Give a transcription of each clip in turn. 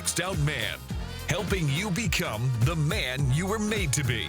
Maxed Out Man, helping you become the man you were made to be.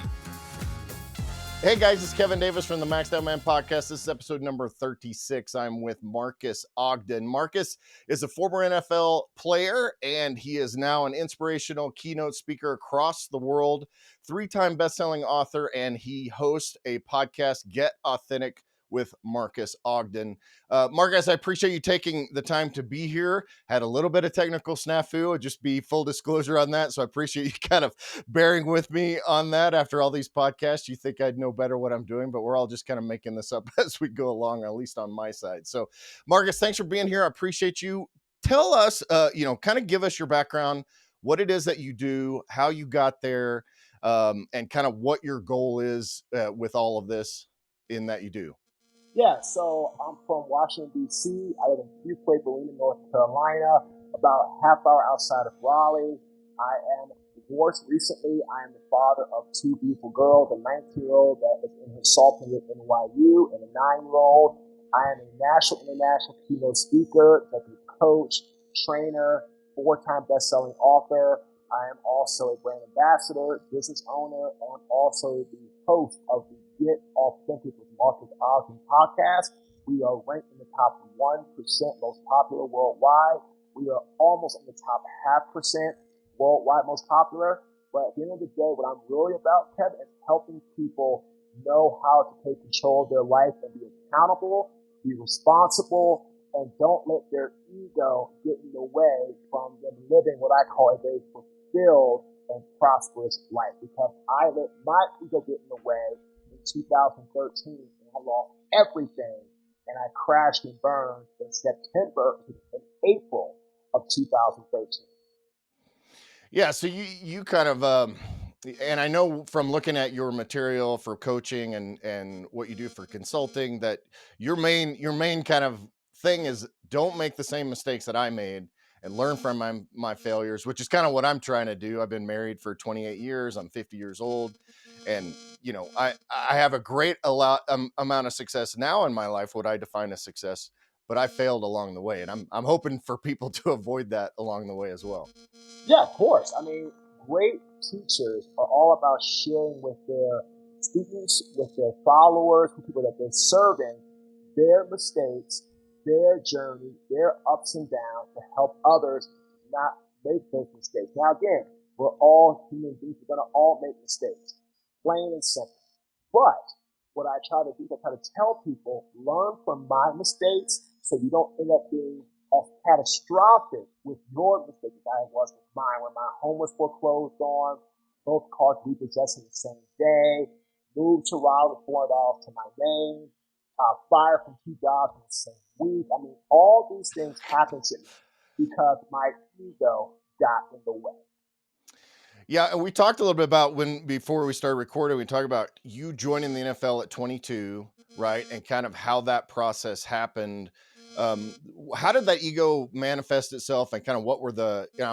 Hey guys, it's Kevin Davis from the Maxed Out Man podcast. This is episode number 36. I'm with Marques Ogden. Marques is a former NFL player, and he is now an inspirational keynote speaker across the world, 3-time bestselling author, and he hosts a podcast, Get Authentic with Marques Ogden. Marques, I appreciate you taking the time to be here. Had a little bit of technical snafu, just be full disclosure on that. So I appreciate you kind of bearing with me on that. After all these podcasts, you think I'd know better what I'm doing, but we're all just kind of making this up as we go along, at least on my side. So Marques, thanks for being here. I appreciate you. Tell us, kind of give us your background, what it is that you do, how you got there, and kind of what your goal is with all of this in that you do. Yeah, so I'm from Washington, D.C. I live in Fuquay-Varina, North Carolina, about half hour outside of Raleigh. I am divorced recently. I am the father of 2 beautiful girls, a 19-year-old that is in his sophomore year at NYU, and a 9-year-old. I am a national, international keynote speaker, executive coach, trainer, 4-time best-selling author. I am also a brand ambassador, business owner, and I'm also the host of the Get Authentic with Marques Ogden podcast. We are ranked in the top 1% most popular worldwide. We are almost in the top 0.5% worldwide most popular. But at the end of the day, what I'm really about, Kevin, is helping people know how to take control of their life and be accountable, be responsible, and don't let their ego get in the way from them living what I call a very fulfilled and prosperous life. Because I let my ego get in the way in 2013, and I lost everything, and I crashed and burned in April of 2013. Yeah, so you kind of, and I know from looking at your material for coaching and what you do for consulting that your main kind of thing is don't make the same mistakes that I made and learn from my failures, which is kind of what I'm trying to do. I've been married for 28 years. I'm 50 years old. And, I have a great amount of success now in my life, what I define as success, but I failed along the way. And I'm hoping for people to avoid that along the way as well. Yeah, of course. I mean, great teachers are all about sharing with their students, with their followers, with people that they're serving, their mistakes, their journey, their ups and downs to help others not make those mistakes. Now, again, we're all human beings. We're going to all make mistakes, plain and simple. But what I try to do is I try to tell people, learn from my mistakes so you don't end up being as catastrophic with your mistakes as I was with mine, when my home was foreclosed on, both cars repossessed in the same day, moved to Raleigh with $400 to my name, fired from 2 jobs in the same week. I mean, all these things happened to me because my ego got in the way. Yeah, and we talked a little bit about before we started recording, we talked about you joining the NFL at 22, right? And kind of how that process happened. How did that ego manifest itself, and kind of what were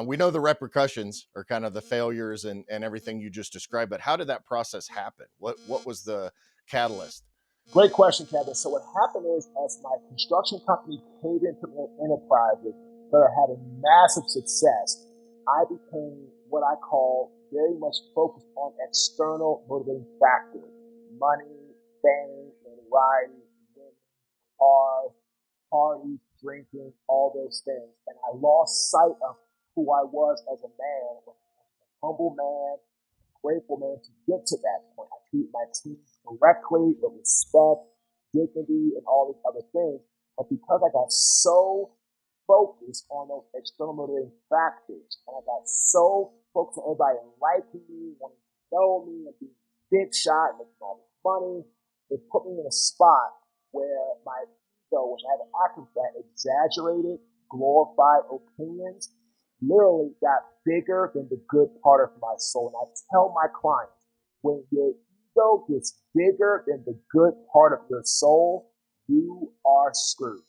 we know the repercussions or kind of the failures and everything you just described, but how did that process happen? What was the catalyst? Great question, Kevin. So what happened is, as my construction company paid into enterprises that are having massive success, I became what I call very much focused on external motivating factors: money, fame, notoriety, women, cars, parties, drinking, all those things. And I lost sight of who I was as a man, a humble man, grateful man to get to that point. I treat my team correctly, with respect, dignity, and all these other things. But because I got so focused on those external motivating factors, and I got so focused on everybody liking me, wanting to know me, and being big shot, and making all this money, it put me in a spot where my ego, which I had to act with that, exaggerated, glorified opinions, literally got bigger than the good part of my soul. And I tell my clients, when your ego gets bigger than the good part of your soul, you are screwed.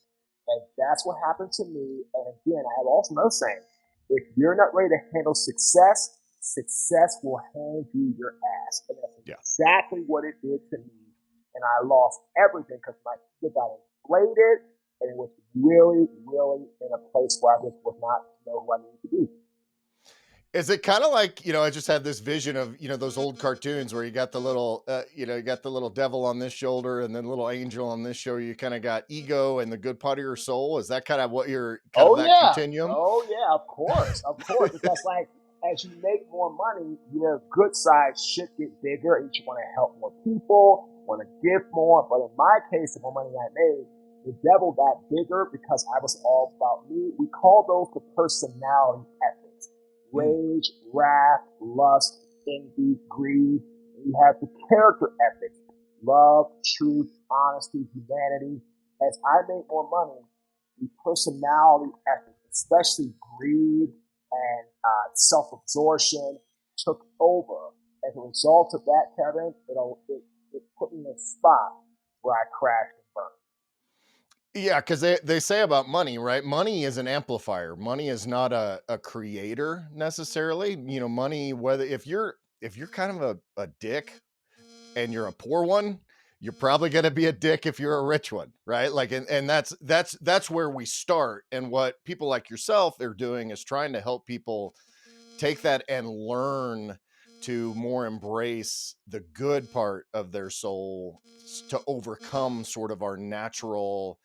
And that's what happened to me. And again, I have also another saying: if you're not ready to handle success, success will hand you your ass. And that's exactly what it did to me. And I lost everything because my ego got inflated, and it was really, really in a place where I just was not know who I needed to be. Is it kind of like, I just had this vision of, those old cartoons where you got the little, you got the little devil on this shoulder and then little angel on this shoulder. You kind of got ego and the good part of your soul. Is that kind of what you're kind of Oh that yeah. continuum? Oh yeah, of course. Because like as you make more money, your good side should get bigger and you want to help more people, want to give more. But in my case, the more money I made, the devil got bigger because I was all about me. We call those the personality ethics. Mm. Rage, wrath, lust, envy, greed. And you have the character ethics. Love, truth, honesty, humanity. As I make more money, the personality ethics, especially greed and self-absorption, took over. As a result of that, Kevin, it put me in a spot where I crashed and burned. Yeah, because they say about money, right? Money is an amplifier. Money is not a creator necessarily. Money, whether if you're kind of a dick and you're a poor one, you're probably going to be a dick if you're a rich one, right? Like, and that's where we start. And what people like yourself are doing is trying to help people take that and learn to more embrace the good part of their soul to overcome sort of our natural,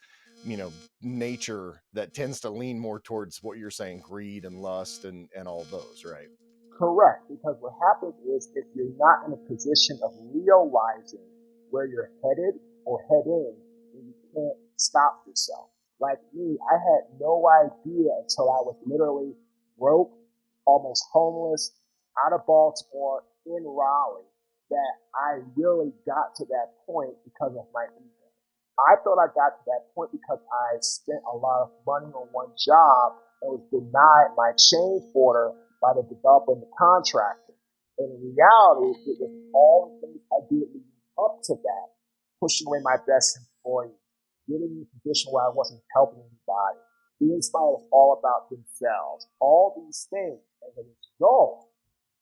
you know, nature that tends to lean more towards what you're saying, greed and lust and all those, right? Correct, because what happens is if you're not in a position of realizing where you're headed or heading, then you can't stop yourself. Like me, I had no idea until I was literally broke, almost homeless, out of Baltimore, in Raleigh, that I really got to that point because of my ego. I thought I got to that point because I spent a lot of money on one job and was denied my change order by the developer and the contractor. And in reality, it was all the things I did leading up to that, pushing away my best employees, getting in a position where I wasn't helping anybody. Being inspired was all about themselves. All these things. As a result,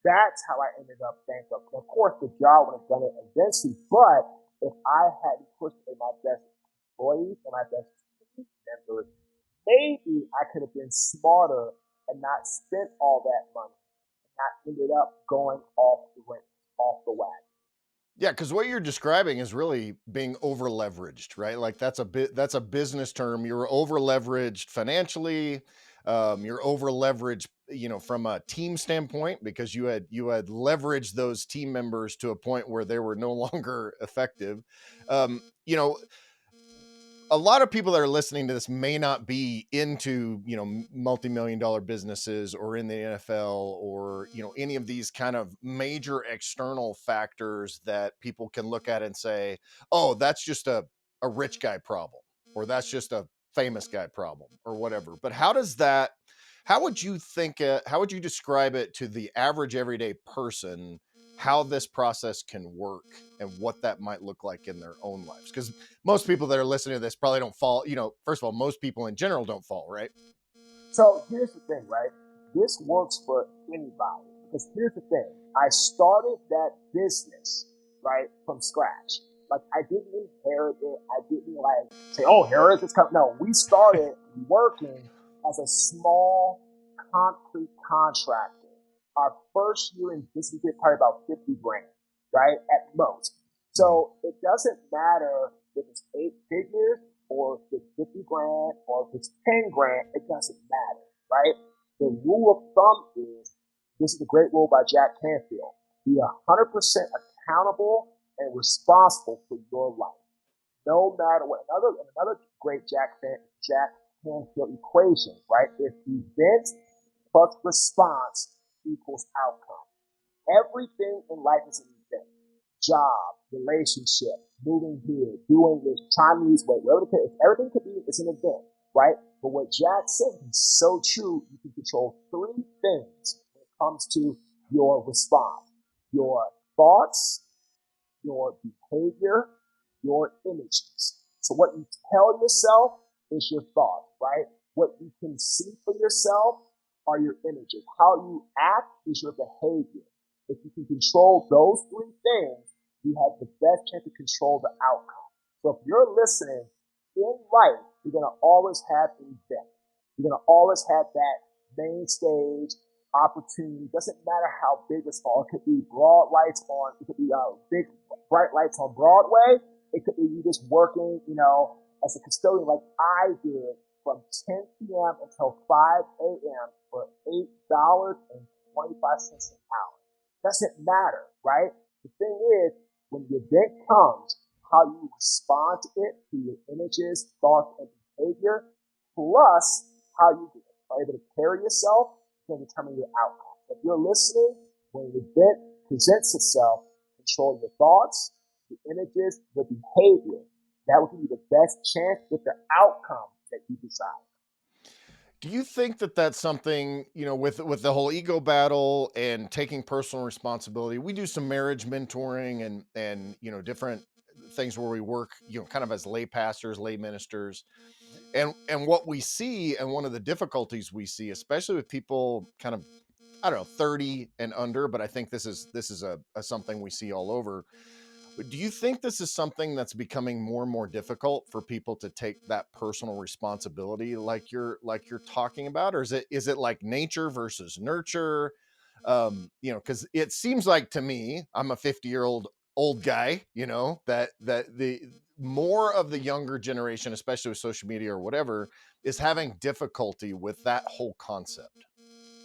that's how I ended up bankrupt. And of course, the job would have done it eventually, but if I hadn't pushed away my best employees and my best team members, maybe I could have been smarter and not spent all that money and not ended up going off the ring, off the whack. Yeah, because what you're describing is really being over leveraged, right? Like that's a business term. You're over leveraged financially. You're over leveraged, from a team standpoint because you had leveraged those team members to a point where they were no longer effective. Um, you know, a lot of people that are listening to this may not be into, multi-million dollar businesses or in the NFL or, any of these kind of major external factors that people can look at and say, oh, that's just a rich guy problem, or that's just a famous guy problem or whatever. But how would you describe it to the average everyday person, how this process can work and what that might look like in their own lives? Because most people that are listening to this probably don't fall, first of all, most people in general don't fall, right? So here's the thing, right? This works for anybody. Because here's the thing. I started that business, right, from scratch. Like I didn't inherit it. I didn't like say, oh, here is this company. No, we started working as a small concrete contractor. Our first year in business, we did probably about 50 grand, right? At most. So it doesn't matter if it's 8 figures or if it's 50 grand or if it's 10 grand, it doesn't matter, right? The rule of thumb is, this is a great rule by Jack Canfield, be 100% accountable and responsible for your life. No matter what. Another great Jack Canfield equation, right? If event plus response equals outcome. Everything in life is an event. Job, relationship, moving here, doing this, trying to lose weight, whatever it is. Everything could be, it's an event, right? But what Jack said is so true. You can control three things when it comes to your response. Your thoughts, your behavior, your images. So what you tell yourself is your thoughts, right? What you can see for yourself are your images. How you act is your behavior. If you can control those three things, you have the best chance to control the outcome. So if you're listening, in life, you're going to always have an event. You're going to always have that main stage, opportunity. Doesn't matter how big or small. It could be broad lights on, it could be big bright lights on Broadway. It could be you just working, as a custodian like I did from 10 p.m. until 5 a.m. for $8.25 an hour. Doesn't matter, right? The thing is, when the event comes, how you respond to it through your images, thoughts, and behavior, plus how you are able to carry yourself, can determine your outcome. If you're listening, when the event presents itself, control your thoughts, your images, your behavior. That will give you the best chance with the outcome that you desire. Do you think that that's something, with the whole ego battle and taking personal responsibility? We do some marriage mentoring and different things where we work, kind of as lay pastors, lay ministers. And what we see, and one of the difficulties we see, especially with people kind of, I don't know, 30 and under, but I think this is a something we see all over. Do you think this is something that's becoming more and more difficult for people to take that personal responsibility like you're talking about? Or is it like nature versus nurture? Because it seems like to me, I'm a 50-year-old old guy, that the more of the younger generation, especially with social media or whatever, is having difficulty with that whole concept.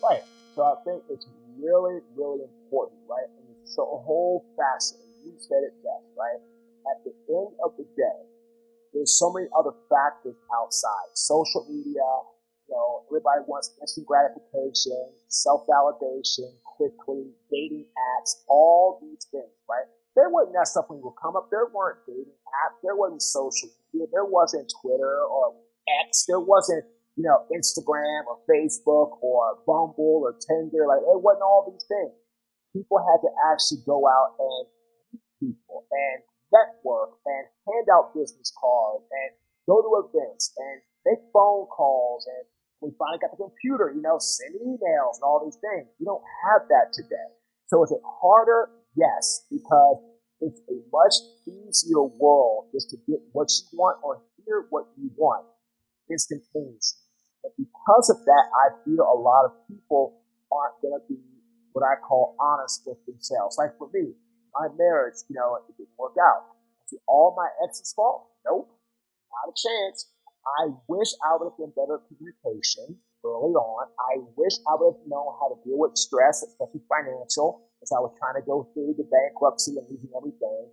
Right. So I think it's really, really important, right? And it's a whole facet. You said it best, right? At the end of the day, there's so many other factors outside. Social media, everybody wants instant gratification, self-validation, quickly, dating apps, all these things, right? There wasn't that stuff when you would come up. There weren't dating apps. There wasn't social media. There wasn't Twitter or X. There wasn't, Instagram or Facebook or Bumble or Tinder. Like, it wasn't all these things. People had to actually go out and meet people and network and hand out business cards and go to events and make phone calls. And we finally got the computer, send emails and all these things. You don't have that today. So is it harder? Yes, because it's a much easier world just to get what you want or hear what you want instantaneously. And because of that, I feel a lot of people aren't going to be what I call honest with themselves. Like for me, my marriage, it didn't work out. Is it all my ex's fault? Nope, not a chance. I wish I would have been better at communication early on. I wish I would have known how to deal with stress, especially financial, as I was trying to go through the bankruptcy and losing everything.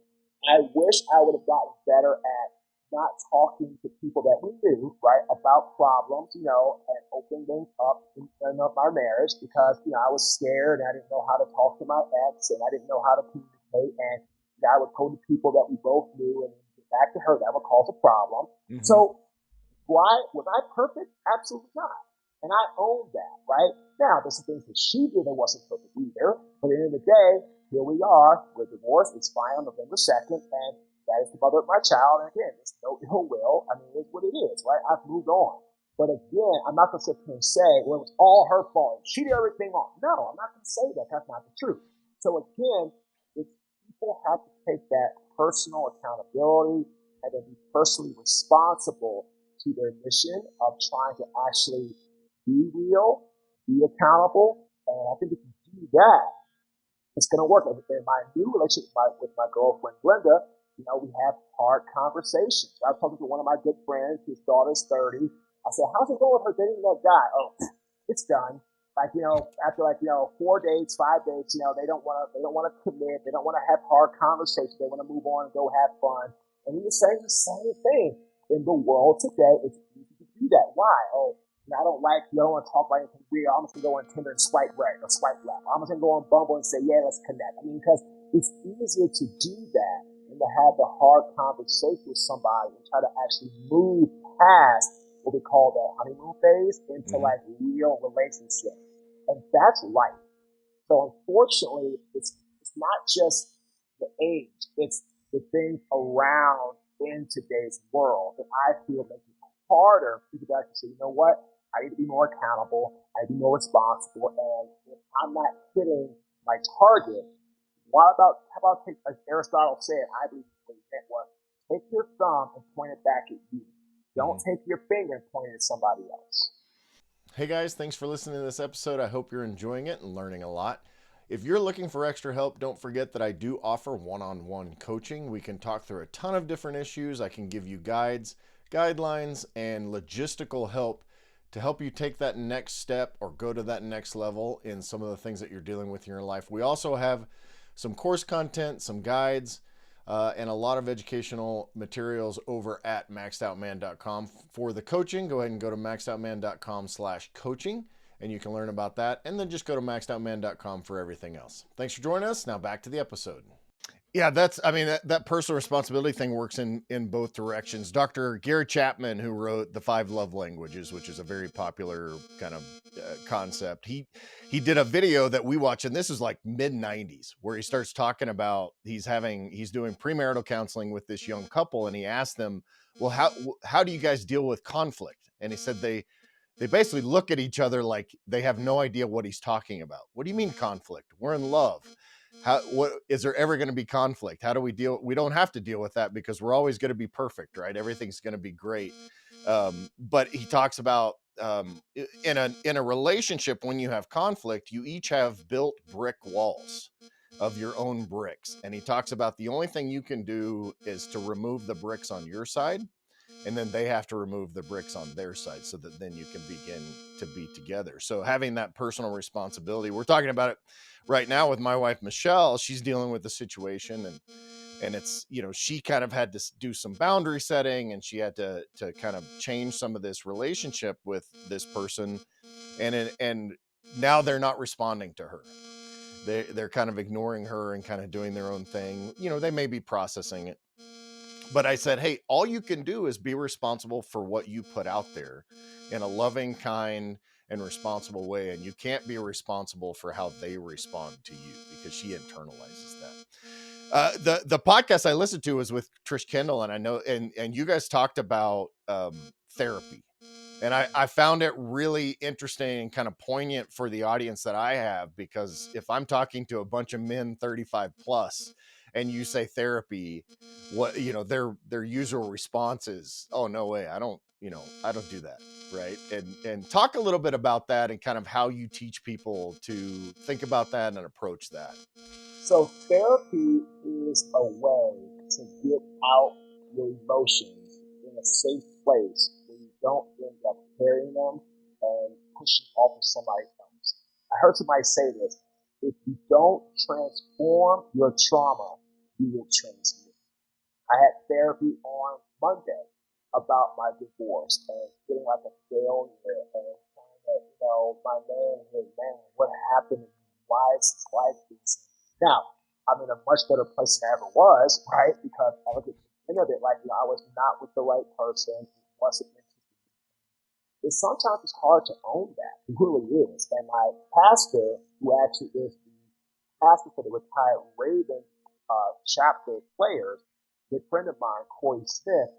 I wish I would have gotten better at not talking to people that we knew, right, about problems, and opening things up in our marriage because, I was scared and I didn't know how to talk to my ex and I didn't know how to communicate. And I would go to people that we both knew and get back to her. That would cause a problem. Mm-hmm. So was I perfect? Absolutely not. And I own that, right? Now, there's some things that she did that wasn't perfect either. But at the end of the day, here we are. We're divorced. It's fine on November 2nd. And that is the mother of my child. And again, there's no ill will. I mean, it's what it is, right? I've moved on. But again, I'm not going to sit here and say, well, it was all her fault. She did everything wrong. No, I'm not going to say that. That's not the truth. So again, people have to take that personal accountability and then be personally responsible to their mission of trying to actually be real, be accountable. And I think if you do that, it's going to work. In my new relationship with my girlfriend, Glenda, we have hard conversations. I was talking to one of my good friends, his daughter's 30. I said, how's it going with her dating that guy? Oh, it's done. After 4 dates, 5 dates, they don't want to commit. They don't want to have hard conversations. They want to move on and go have fun. And he was saying the same thing. In the world today, it's easy to do that. Why? Oh, I don't want to talk about anything weird. I'm just going to go on Tinder and swipe right or swipe left. I'm just going to go on Bumble and say, yeah, let's connect. Because it's easier to do that than to have the hard conversation with somebody and try to actually move past what we call the honeymoon phase into real relationship. And that's life. So unfortunately, it's not just the age, it's the things around in today's world that I feel make it harder for people to actually say, you know what, I need to be more accountable, I need to be more responsible, and if I'm not hitting my target, how about take, as Aristotle said, I believe what he meant was, take your thumb and point it back at you. Don't take your finger and point it at somebody else. Hey guys, thanks for listening to this episode. I hope you're enjoying it and learning a lot. If you're looking for extra help, don't forget that I do offer one-on-one coaching. We can talk through a ton of different issues. I can give you guides, guidelines, and logistical help to help you take that next step or go to that next level in some of the things that you're dealing with in your life. We also have some course content, some guides, and a lot of educational materials over at maxedoutman.com. For the coaching, go ahead and go to maxedoutman.com/coaching, and you can learn about that. And then just go to maxedoutman.com for everything else. Thanks for joining us. Now back to the episode. Yeah, that personal responsibility thing works in both directions. Dr. Gary Chapman, who wrote The 5 Love Languages, which is a very popular kind of concept, he did a video that we watch, and this is like mid 90s, where he starts talking about he's doing premarital counseling with this young couple, and he asked them, well, how do you guys deal with conflict? And he said they basically look at each other like they have no idea what he's talking about. What do you mean conflict? We're in love. What is there ever going to be conflict? How do we deal? We don't have to deal with that because we're always going to be perfect, right? Everything's going to be great. But he talks about in a relationship, when you have conflict, you each have built brick walls of your own bricks. And he talks about the only thing you can do is to remove the bricks on your side, and then they have to remove the bricks on their side so that then you can begin to be together. So having that personal responsibility, we're talking about it right now with my wife, Michelle. She's dealing with the situation, and it's, she kind of had to do some boundary setting, and she had to kind of change some of this relationship with this person. And now they're not responding to her. They're kind of ignoring her and kind of doing their own thing. They may be processing it. But I said, hey, all you can do is be responsible for what you put out there in a loving, kind, and responsible way. And you can't be responsible for how they respond to you, because she internalizes that. The podcast I listened to was with Trish Kendall, and I know, and you guys talked about therapy. And I found it really interesting and kind of poignant for the audience that I have, because if I'm talking to a bunch of men 35 plus, and you say therapy, what, their usual response is, oh, no way, I don't do that. Right. And talk a little bit about that and kind of how you teach people to think about that and approach that. So therapy is a way to get out your emotions in a safe place where you don't end up carrying them and pushing off of somebody else. I heard somebody say this: if you don't transform your trauma, you will transmit. I had therapy on Monday about my divorce and feeling like a failure and trying to, my man, what happened? Why is this like this? Now, I'm in a much better place than I ever was, right? Because I look at the end of it like, I was not with the right person. It wasn't meant to be. Sometimes it's hard to own that. It really is. And my pastor, who actually is the pastor for the retired Raven chapter players, a good friend of mine, Corey said,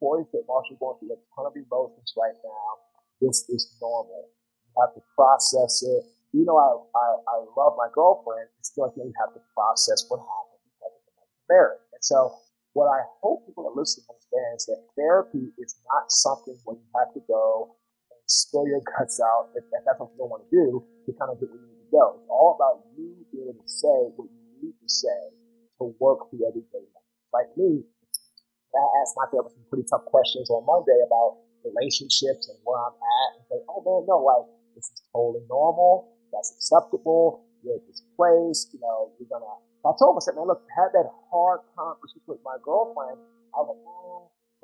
Marshall, going through a ton of emotions right now. This is normal. You have to process it. I love my girlfriend. It's still like you have to process what happened because of the marriage. And so what I hope people are listening to understand is that therapy is not something where you have to go and spill your guts out if that's what you don't want to do to kind of get where you need to go. It's all about you being able to say what you need to say to work through everything. Like me, I asked my therapist some pretty tough questions on Monday about relationships and where I'm at, and say, oh man, no, like, this is totally normal. That's acceptable. You're at this place. You're gonna. I told him, I said, man, look, I had that hard conversation with my girlfriend. I was like,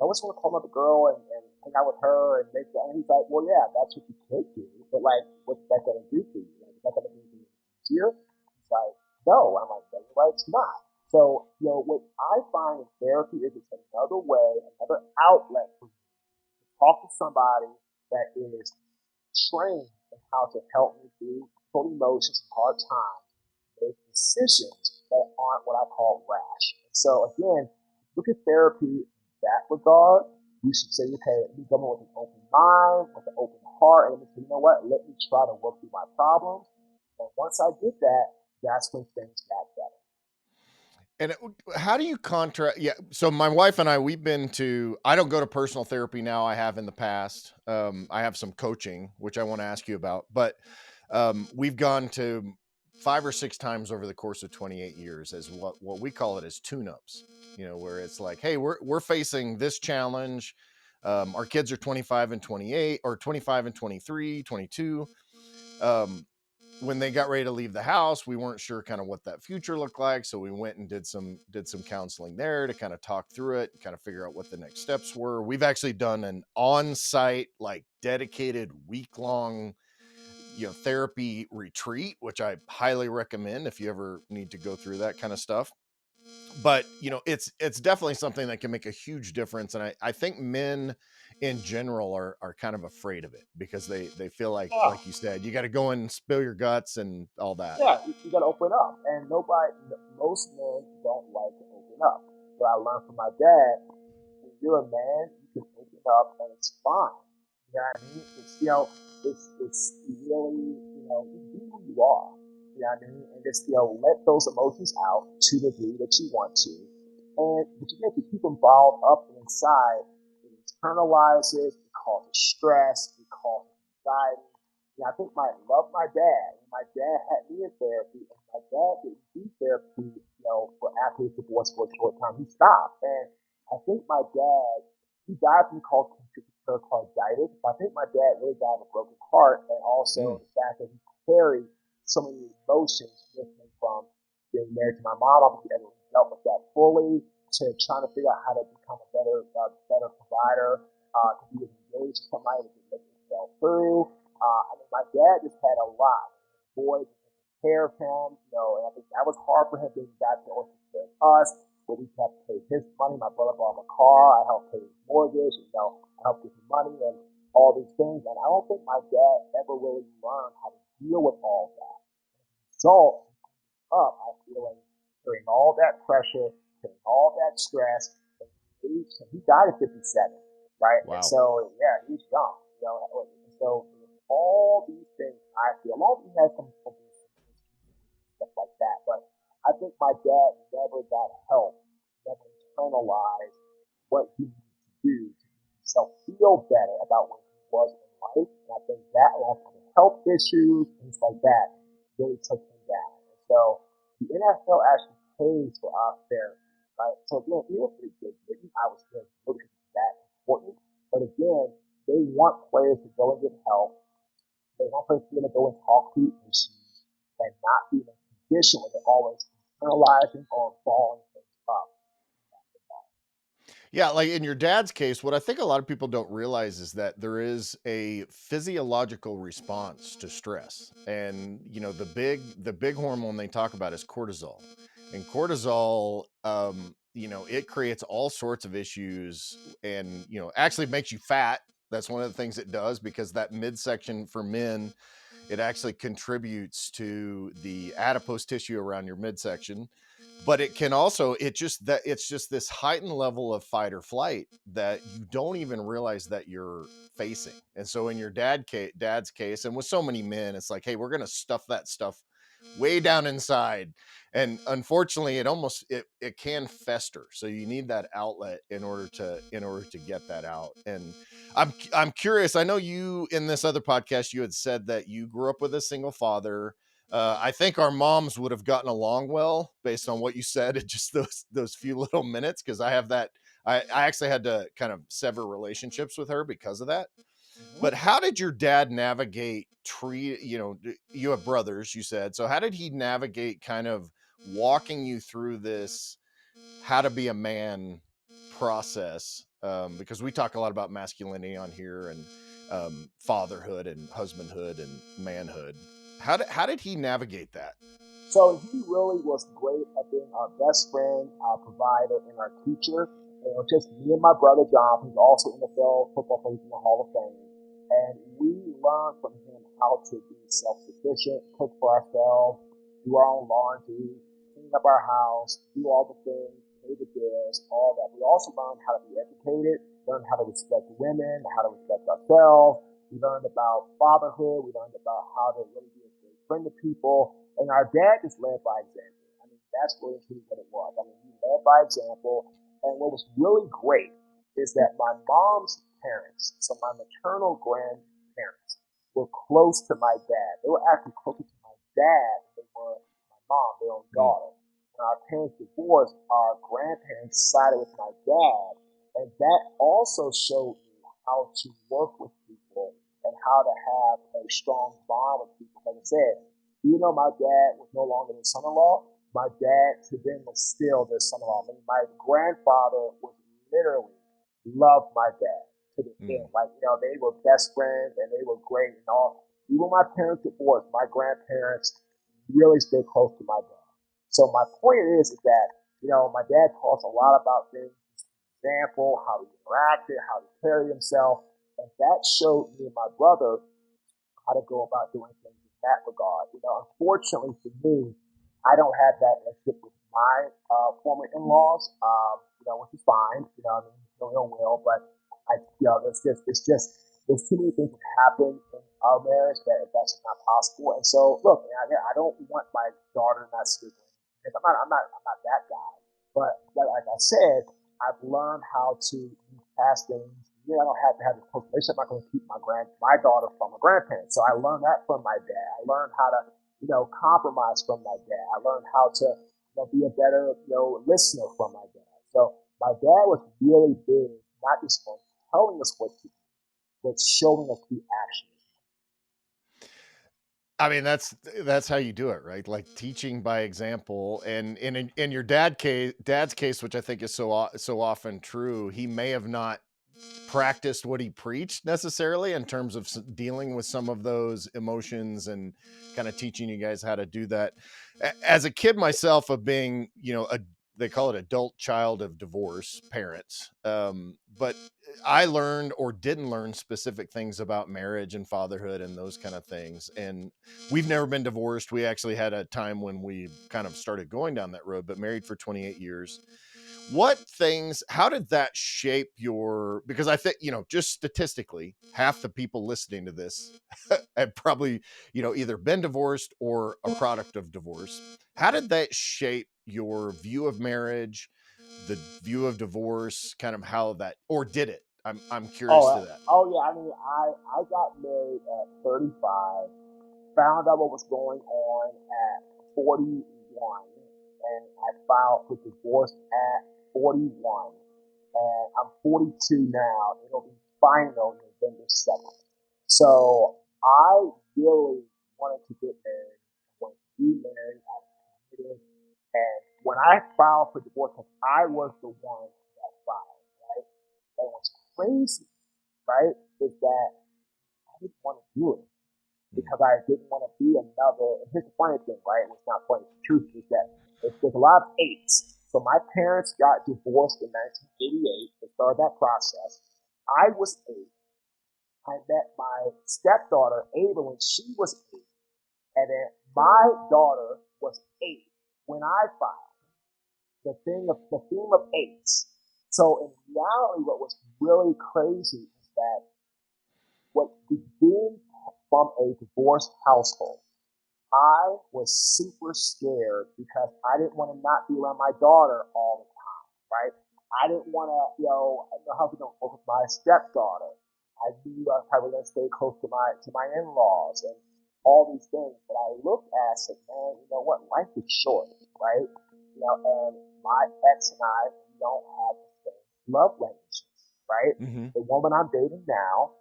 I always want to call another girl and hang out with her and make that. And he's like, well, yeah, that's what you could do, but like, what's that gonna do for you? Like, is that gonna do anything easier? He's like, no. I'm like, that's right, it's not. So, what I find in therapy is it's another way, another outlet for you to talk to somebody that is trained in how to help me through difficult emotions and hard times, make decisions that aren't what I call rash. And so, again, look at therapy in that regard. You should say, okay, let me go in with an open mind, with an open heart, and let me say, you know what, let me try to work through my problems. And once I did that, that's when things got better. And how do you contrast? Yeah. So my wife and I, I don't go to personal therapy now. I have in the past. I have some coaching, which I want to ask you about, but we've gone to 5 or 6 times over the course of 28 years as what we call it as tune-ups, where it's like, hey, we're facing this challenge. Our kids are 25 and 28 or 25 and 23, 22. Um, when they got ready to leave the house, we weren't sure kind of what that future looked like. So we went and did some counseling there to kind of talk through it, kind of figure out what the next steps were. We've actually done an on-site, like dedicated week-long, therapy retreat, which I highly recommend if you ever need to go through that kind of stuff. But it's definitely something that can make a huge difference. And I think men in general are kind of afraid of it because they feel Yeah, like you said, you got to go and spill your guts and all that. yeah, you got to open up, and most men don't like to open up. But I learned from my dad, when you're a man, you can open up, and it's fine. You know what I mean? It's really, you be who you are. You know what I mean? And just, let those emotions out to the degree that you want to. But you get to keep them bottled up inside. It internalizes, it causes stress, it causes anxiety. I think love my dad. My dad had me in therapy, and my dad didn't do therapy, for after his divorce for a short time. He stopped. And I think my dad, he died from carditis. I think my dad really died of a broken heart, and Mm. also the fact that he carried so many emotions with him from being married to my mom. I don't think he ever dealt with that fully, to trying to figure out how to become a better provider, to be engaged to somebody that just fell through. My dad just had a lot. Boys took care of him, and I think that was hard for him being back to also take care of us. But we had to pay his money. My brother bought him a car. I helped pay his mortgage. I helped give him money and all these things. And I don't think my dad ever really learned how to deal with all that. So up, I feel like carrying all that pressure, carrying all that stress. And he died at 57, right? And Wow. so, yeah, he's young. And so all these things, I feel, long as he has some stuff like that. But I think my dad never got help, never internalized what he needed to do to make himself feel better about what he was in life. And I think that, along with health issues, things like that, really took him down. And so the NFL actually pays for our therapy, right? So again, even if it didn't, I was still looking at that important. But again, they want players to go and get help. They want players to go and talk through issues and not be in a condition where they're always internalizing or balling things up. Yeah, like in your dad's case, what I think a lot of people don't realize is that there is a physiological response to stress. And the big hormone they talk about is cortisol. And cortisol, it creates all sorts of issues and, actually makes you fat. That's one of the things it does because that midsection for men, it actually contributes to the adipose tissue around your midsection, but it can also it's just this heightened level of fight or flight that you don't even realize that you're facing. And so in your dad's case, and with so many men, it's like, hey, we're going to stuff that stuff way down inside, and unfortunately it can fester, so you need that outlet in order to get that out. And I'm curious, I know you, in this other podcast, you had said that you grew up with a single father. I think our moms would have gotten along well based on what you said in just those few little minutes, because I have that. I actually had to kind of sever relationships with her because of that. Mm-hmm. But how did your dad navigate you have brothers, you said. So how did he navigate kind of walking you through this how to be a man process? Because we talk a lot about masculinity on here, and fatherhood and husbandhood and manhood. How did he navigate that? So he really was great at being our best friend, our provider, and our teacher. Just me and my brother John, who's also NFL football player in the Hall of Fame. And we learned from him how to be self-sufficient, cook for ourselves, do our own laundry, clean up our house, do all the things, pay the bills, all that. We also learned how to be educated, learned how to respect women, how to respect ourselves. We learned about fatherhood. We learned about how to really be a great friend to people. And our dad just led by example. I mean, That's really truly what it was. I mean, we led by example. And what was really great is that my mom's parents, so my maternal grandparents, were close to my dad. They were actually closer to my dad than they were my mom, their own daughter. When our parents divorced, our grandparents sided with my dad. And that also showed me how to work with people and how to have a strong bond with people. Like I said, even though my dad was no longer their son-in-law, my dad to them was still their son-in-law. I mean, my grandfather was literally loved my dad to the end. Like, they were best friends and they were great and all. Even my parents divorced, my grandparents really stayed close to my dad. So my point is that, my dad taught us a lot about things, example, how he interacted, how he carried himself. And that showed me and my brother how to go about doing things in that regard. Unfortunately for me, I don't have that relationship with my former in-laws, which is fine. I mean, no ill will, but there's too many things that happen in our marriage that's just not possible. And so, look, I don't want my daughter not sleeping because I'm not that guy. But like I said, I've learned how to move past things. I don't have to have a close relationship. I'm not going to keep my daughter from a grandparent. So I learned that from my dad. I learned how to compromise from my dad. I learned how to be a better listener from my dad. So my dad was really big, not just for telling us what to do, but showing us the action. I mean, that's how you do it, right? Like teaching by example. And in your dad's case, which I think is so often true, he may have not practiced what he preached necessarily in terms of dealing with some of those emotions and kind of teaching you guys how to do that. As a kid myself, of being, they call it adult child of divorce parents. But I learned or didn't learn specific things about marriage and fatherhood and those kind of things. And we've never been divorced. We actually had a time when we kind of started going down that road, but married for 28 years. How did that shape because I think, just statistically, half the people listening to this have probably, either been divorced or a product of divorce. How did that shape your view of marriage, the view of divorce, kind of how that, or did it? I'm curious to that. Oh yeah. I mean, I got married at 35, found out what was going on at 41, and I filed for divorce at 41, and I'm 42 now. It'll be final November 2nd. So I really wanted to get married. I wanted to be married. I was committed. And when I filed for divorce, I was the one that filed, right? And what's crazy, right, is that I didn't want to do it because I didn't want to be another. And here's the funny thing, right? It's not funny. The truth is that there's a lot of eights. So my parents got divorced in 1988. They started that process. I was 8. I met my stepdaughter, Ava, when she was 8. And then my daughter was 8 when I filed. The theme of 8s. So in reality, what was really crazy is that what began from a divorced household, I was super scared because I didn't want to not be around my daughter all the time, right? I didn't want to, how to go with my stepdaughter. I knew I was probably going to stay close to my in-laws and all these things. But I looked at it and said, man, you know what? Life is short, right? And my ex and I don't have the same love languages, right? Mm-hmm. The woman I'm dating now,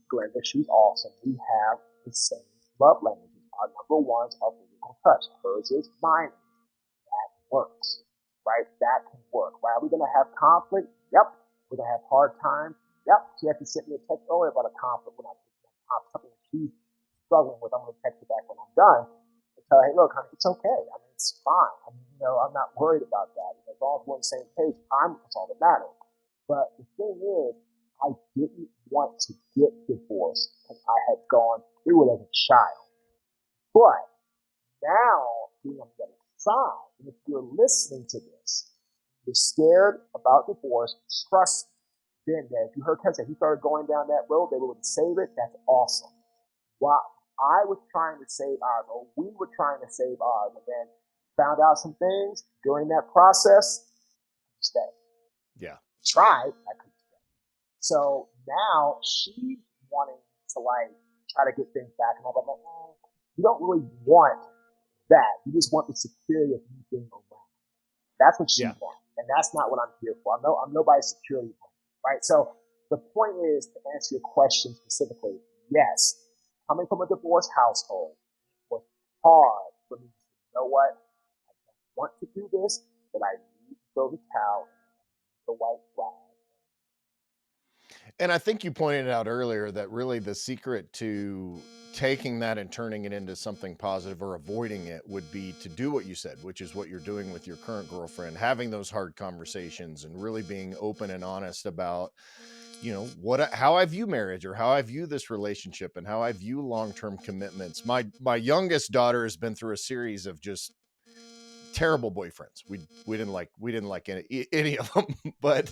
Glenda, she's awesome. We have the same love languages. Our number ones are physical touch. Hers is mine. That works, right? That can work, right? Are we going to have conflict? Yep. We're going to have hard times? Yep. She actually sent me a text earlier about a conflict when something she's struggling with. I'm going to text her back when I'm done and tell her, hey, look, honey, it's okay. I mean, it's fine. I mean, I'm not worried about that. As long as we're on the same page, that's all that matters. But the thing is, I didn't want to get divorced because I had gone through it as a child. But now, being on the other side, and if you're listening to this, you're scared about divorce, trust me, been there. If you heard Ken say he started going down that road, they were going to save it, that's awesome. While I was trying to save ours, or we were trying to save ours, and then found out some things during that process. Stay. Yeah. Tried. I couldn't stay. So now she's wanting to like try to get things back, and I'm like, you don't really want that. You just want the security of you being around. That's what she wants, and that's not what I'm here for. I'm nobody's security blanket, right? So the point is, to answer your question specifically, yes, coming from a divorced household was hard for me to say, you know what, I don't want to do this, but I need to throw the towel, the white flag. And I think you pointed out earlier that really the secret to taking that and turning it into something positive or avoiding it would be to do what you said, which is what you're doing with your current girlfriend, having those hard conversations and really being open and honest about, you know, how I view marriage or how I view this relationship and how I view long-term commitments. My youngest daughter has been through a series of just terrible boyfriends. We didn't like any of them, but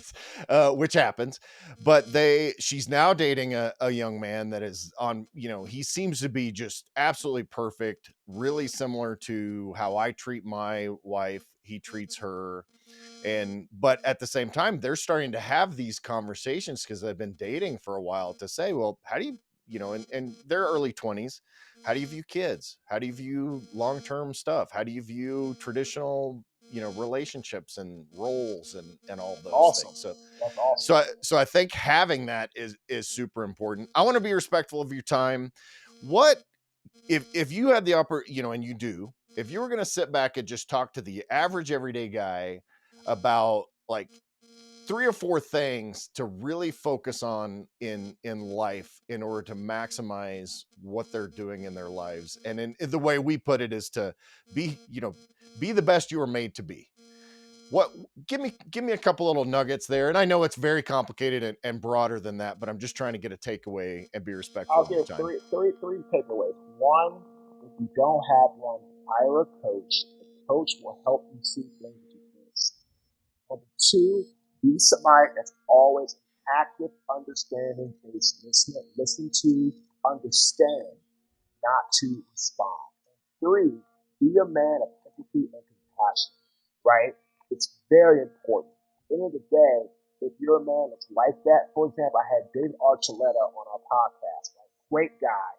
which happens. But she's now dating a young man that is on, you know, he seems to be just absolutely perfect, really similar to how I treat my wife, he treats her. But at the same time, they're starting to have these conversations because they've been dating for a while to say, well, how do you know, and they're early 20s. How do you view kids? How do you view long-term stuff? How do you view traditional, you know, relationships and roles and all those things? So that's awesome. So I think having that is super important. I want to be respectful of your time. What if you had the you know, and you do, if you were going to sit back and just talk to the average everyday guy about like 3 or 4 things to really focus on in life in order to maximize what they're doing in their lives, and in the way we put it is to be, you know, be the best you were made to be. What give me a couple little nuggets there, and I know it's very complicated and broader than that, but I'm just trying to get a takeaway and be respectful I'll of your give time. three takeaways. One, if you don't have one, hire a coach. The coach will help you see things that you can't see. Number two, be somebody that's always active, understanding based listener. Listen to, understand, not to respond. Three, be a man of empathy and compassion, right? It's very important. At the end of the day, if you're a man that's like that, for example, I had David Archuleta on our podcast, right? Great guy.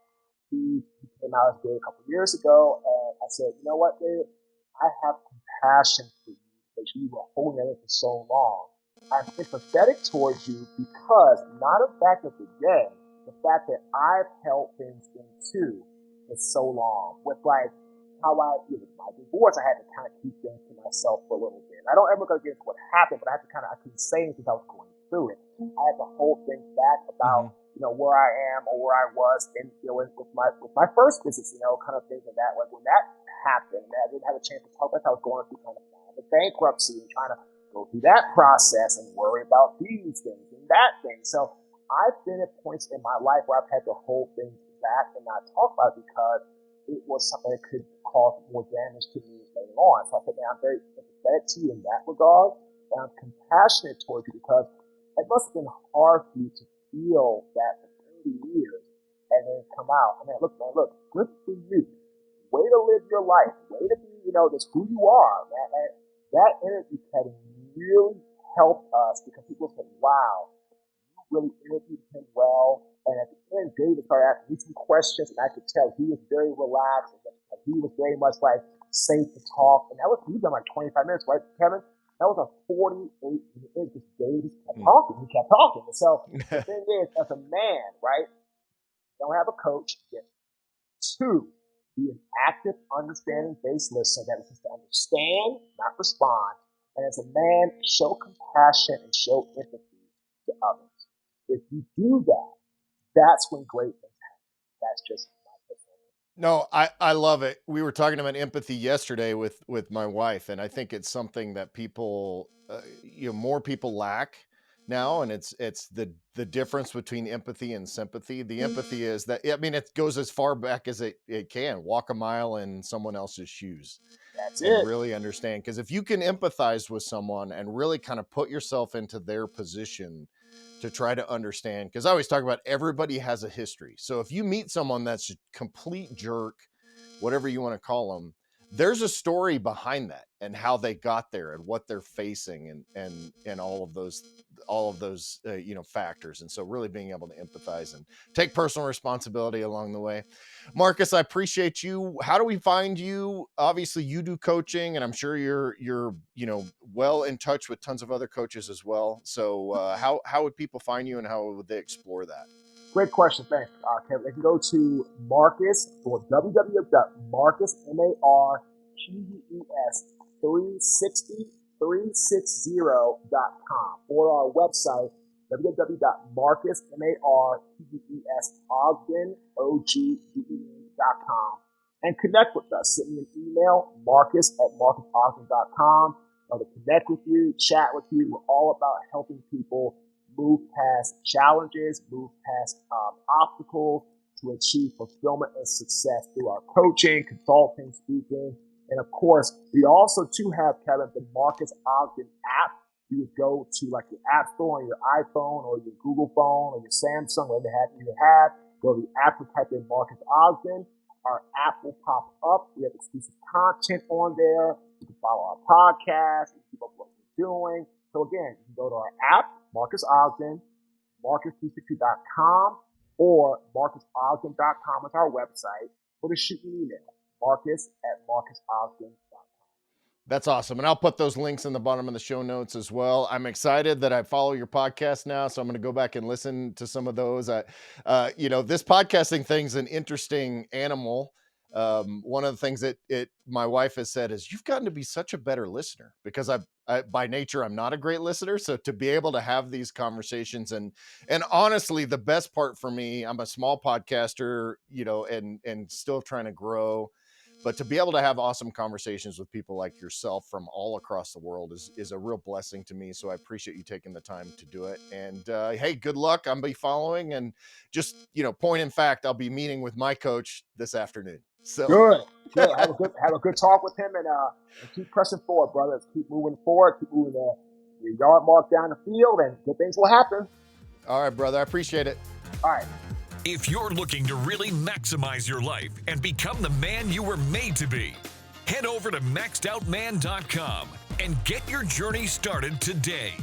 He came out as gay a couple of years ago, and I said, you know what, David? I have compassion for you because you were holding it in for so long. I'm empathetic towards you because not the fact that you're gay, the fact that I've held things in too for so long. With like how with my divorce, I had to kind of keep things to myself for a little bit. I don't ever go get into what happened, but I had to I couldn't say anything because I was going through it. I had to hold things back about, you know, where I am or where I was in, you know, with my first business, you know, kind of things like that. Like when that happened, I didn't have a chance to talk about how I was going through kind of the bankruptcy and trying to go through that process and worry about these things and that thing. So I've been at points in my life where I've had to hold things back and not talk about it because it was something that could cause more damage to me later on. So I said, man, I'm very empathetic to you in that regard, and I'm compassionate towards you because it must have been hard for you to feel that for 30 years and then come out. I mean, look, good for you. Way to live your life. Way to be, you know, that's who you are. That interview, Kevin, really helped us because people said, wow, really interviewed him well. And at the end, David started asking me some questions, and I could tell he was very relaxed. And he was very much like safe to talk. And that was, we've done like 25 minutes, right, Kevin? That was a 48 minute. Just David kept talking. He kept talking. And so the thing is, as a man, right, don't have a coach. Get 2, be an active, understanding based listener that is just to understand, not respond. And as a man, show compassion and show empathy to others. If you do that, that's when great things happen. That's just my perspective. No, I love it. We were talking about empathy yesterday with my wife, and I think it's something that people, you know, more people lack now, and it's the difference between empathy and sympathy. The empathy is that, I mean, it goes as far back as it can. Walk a mile in someone else's shoes That's and it. really understand. Because if you can empathize with someone and really kind of put yourself into their position to try to understand, because I always talk about everybody has a history. So if you meet someone that's a complete jerk, whatever you want to call them, there's a story behind that and how they got there and what they're facing and all of those factors. And so really being able to empathize and take personal responsibility along the way. Marques, I appreciate you. How do we find you? Obviously you do coaching, and I'm sure you're well in touch with tons of other coaches as well. So how would people find you, and how would they explore that? Great question. Thanks, Kevin. They can go to Marques, or www.marques, MARQUES 360.com, or our website, www.marques, MARQUES Ogden, OGDEN.com, and connect with us. Send me an email, marques@marquesogden.com. To connect with you, chat with you. We're all about helping people move past challenges, move past obstacles to achieve fulfillment and success through our coaching, consulting, speaking. And of course, we also too have, Kevin, the Marques Ogden app. You would go to like your app store on your iPhone or your Google phone or your Samsung, whatever you have. Go to the app and type in Marques Ogden. Our app will pop up. We have exclusive content on there. You can follow our podcast. You can keep up what we're doing. So again, you can go to our app, Marques Ogden, Marques360.com, or MarquesOgden.com is our website, or to shoot me an email, Marques@MarquesOgden.com. That's awesome. And I'll put those links in the bottom of the show notes as well. I'm excited that I follow your podcast now, so I'm going to go back and listen to some of those. This podcasting thing's an interesting animal. One of the things that my wife has said is, you've gotten to be such a better listener, because I by nature, I'm not a great listener. So to be able to have these conversations, and honestly, the best part for me, I'm a small podcaster, and still trying to grow, but to be able to have awesome conversations with people like yourself from all across the world is a real blessing to me. So I appreciate you taking the time to do it. And hey, good luck. I'll be following, and just, point in fact, I'll be meeting with my coach this afternoon. So good. Have a good talk with him, and keep pressing forward, brother. Keep moving forward. Keep moving your yard mark down the field, and good things will happen. All right, brother. I appreciate it. All right. If you're looking to really maximize your life and become the man you were made to be, head over to maxedoutman.com and get your journey started today.